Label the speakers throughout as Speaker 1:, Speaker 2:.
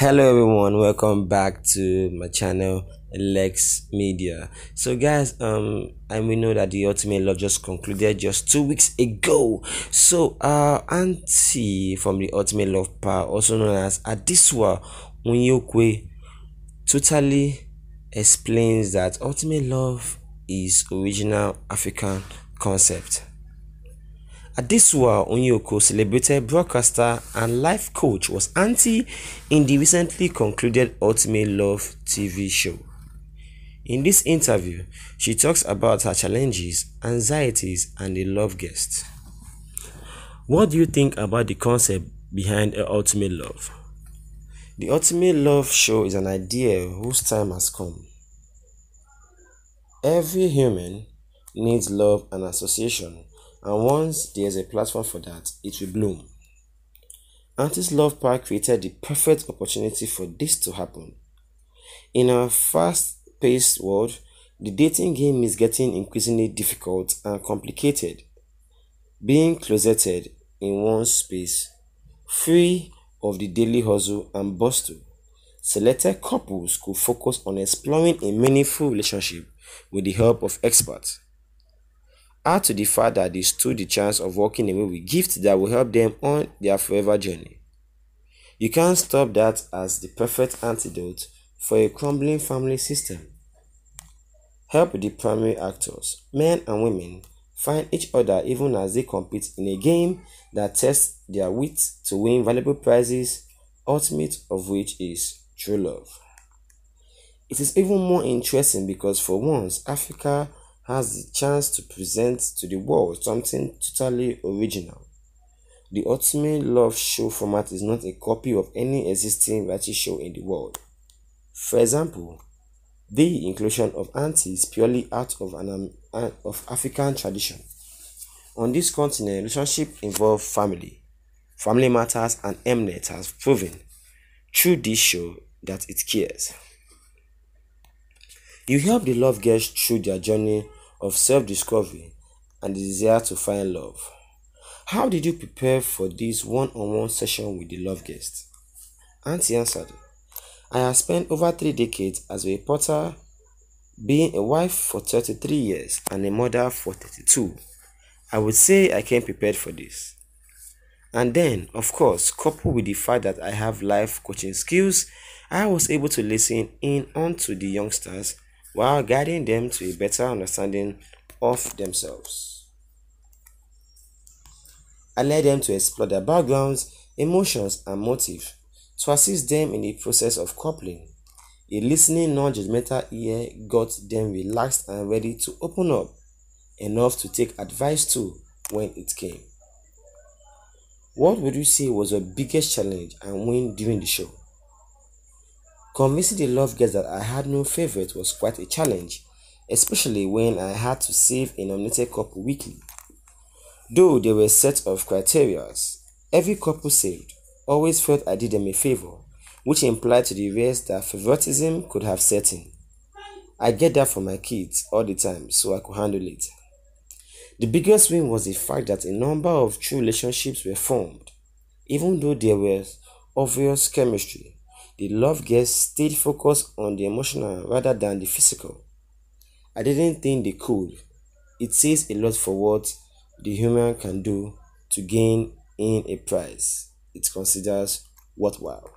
Speaker 1: Hello everyone, welcome back to my channel LEXX Media. So guys, and we know that the Ultimate Love just concluded just 2 weeks ago. So Aunty from the Ultimate Love Power, also known as Adiswa Unyokwe, totally explains that Ultimate Love is original African concept. Adiswa Onyoko, celebrated broadcaster and life coach, was Aunty in the recently concluded Ultimate Love TV show. In this interview, she talks about her challenges, anxieties, and the love guest. What do you think about the concept behind Ultimate Love? The Ultimate Love show is an idea whose time has come. Every human needs love and association, and once there's a platform for that, it will bloom. Auntie's Love Park created the perfect opportunity for this to happen. In our fast-paced world, the dating game is getting increasingly difficult and complicated. Being closeted in one space, free of the daily hustle and bustle, selected couples could focus on exploring a meaningful relationship with the help of experts. Add to the fact that they stood the chance of walking away with gifts that will help them on their forever journey. You can't stop that as the perfect antidote for a crumbling family system. Help the primary actors, men and women, find each other even as they compete in a game that tests their wits to win valuable prizes, ultimate of which is true love. It is even more interesting because for once, Africa has the chance to present to the world something totally original. The Ultimate Love show format is not a copy of any existing reality show in the world. For example, the inclusion of Aunty is purely out of African tradition. On this continent, relationship involve family matters, and Mnet has proven through this show that it cares. You help the love guests through their journey of self-discovery and the desire to find love. How did you prepare for this one-on-one session with the love guest? Aunty answered, I have spent over 3 decades as a reporter, being a wife for 33 years and a mother for 32. I would say I came prepared for this. And then, of course, coupled with the fact that I have life coaching skills, I was able to listen in onto the youngsters while guiding them to a better understanding of themselves. I led them to explore their backgrounds, emotions, and motives to assist them in the process of coupling. A listening, non-judgmental ear got them relaxed and ready to open up, enough to take advice to when it came. What would you say was your biggest challenge and win during the show? Convincing the love guest that I had no favorite was quite a challenge, especially when I had to save a nominated couple weekly. Though there were a set of criteria, every couple saved always felt I did them a favor, which implied to the rest that favoritism could have set in. I get that from my kids all the time, so I could handle it. The biggest win was the fact that a number of true relationships were formed. Even though there was obvious chemistry, the love guests stayed focused on the emotional rather than the physical. I didn't think they could. It says a lot for what the human can do to gain in a prize it considers worthwhile.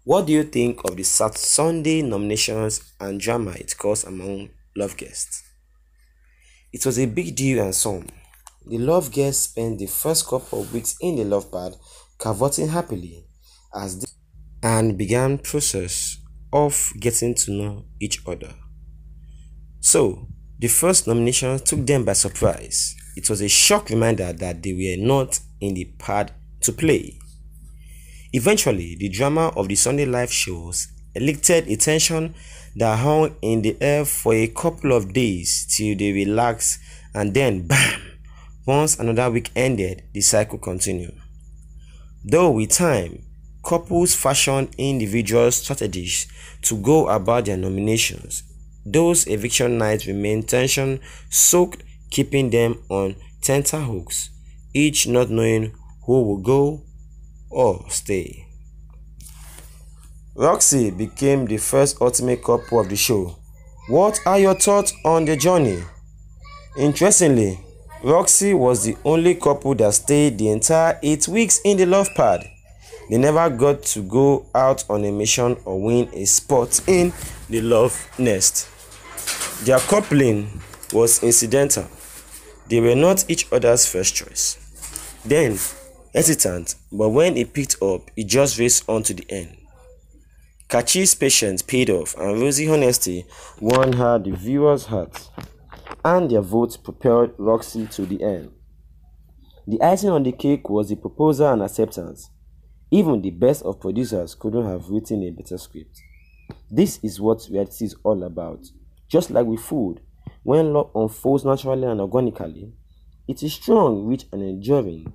Speaker 1: What do you think of the Sunday nominations and drama it caused among love guests? It was a big deal and some. The love guests spent the first couple of weeks in the love pad cavorting happily as they and began process of getting to know each other. So, the first nomination took them by surprise. It was a shock reminder that they were not in the pad to play. Eventually, the drama of the Sunday live shows elicited a tension that hung in the air for a couple of days till they relaxed, and then bam! Once another week ended, the cycle continued. Though with time, couples fashioned individual strategies to go about their nominations. Those eviction nights remained tension-soaked, keeping them on tenterhooks, each not knowing who will go or stay. Roxy became the first ultimate couple of the show. What are your thoughts on the journey? Interestingly, Roxy was the only couple that stayed the entire 8 weeks in the love pad. They never got to go out on a mission or win a spot in the love nest. Their coupling was incidental. They were not each other's first choice. Then, hesitant, but when it picked up, it just raced on to the end. Kachi's patience paid off, and Rosie's honesty won her the viewers' hearts, and their votes propelled Roxy to the end. The icing on the cake was the proposal and acceptance. Even the best of producers couldn't have written a better script. This is what reality is all about. Just like with food, when love unfolds naturally and organically, it is strong, rich, and enduring.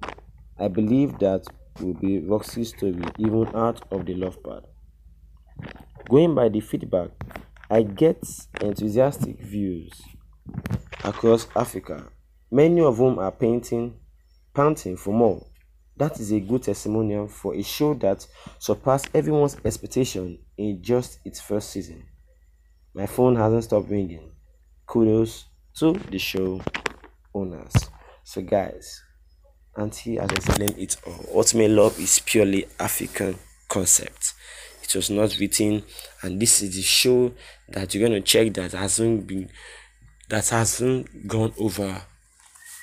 Speaker 1: I believe that will be Roxy's story, even out of the love part. Going by the feedback, I get enthusiastic views across Africa, many of whom are panting for more. That is a good testimonial for a show that surpassed everyone's expectation in just its first season. My phone hasn't stopped ringing. Kudos to the show owners. So guys, Aunty has explained it all. Ultimate love is purely African concept. It was not written, and this is the show that you're gonna check that hasn't gone over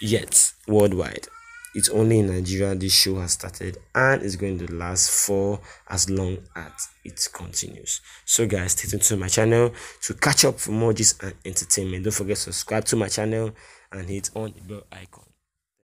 Speaker 1: yet worldwide. It's only in Nigeria this show has started, and it's going to last for as long as it continues. So guys, stay tuned to my channel to catch up for more gist and entertainment. Don't forget to subscribe to my channel and hit on the bell icon.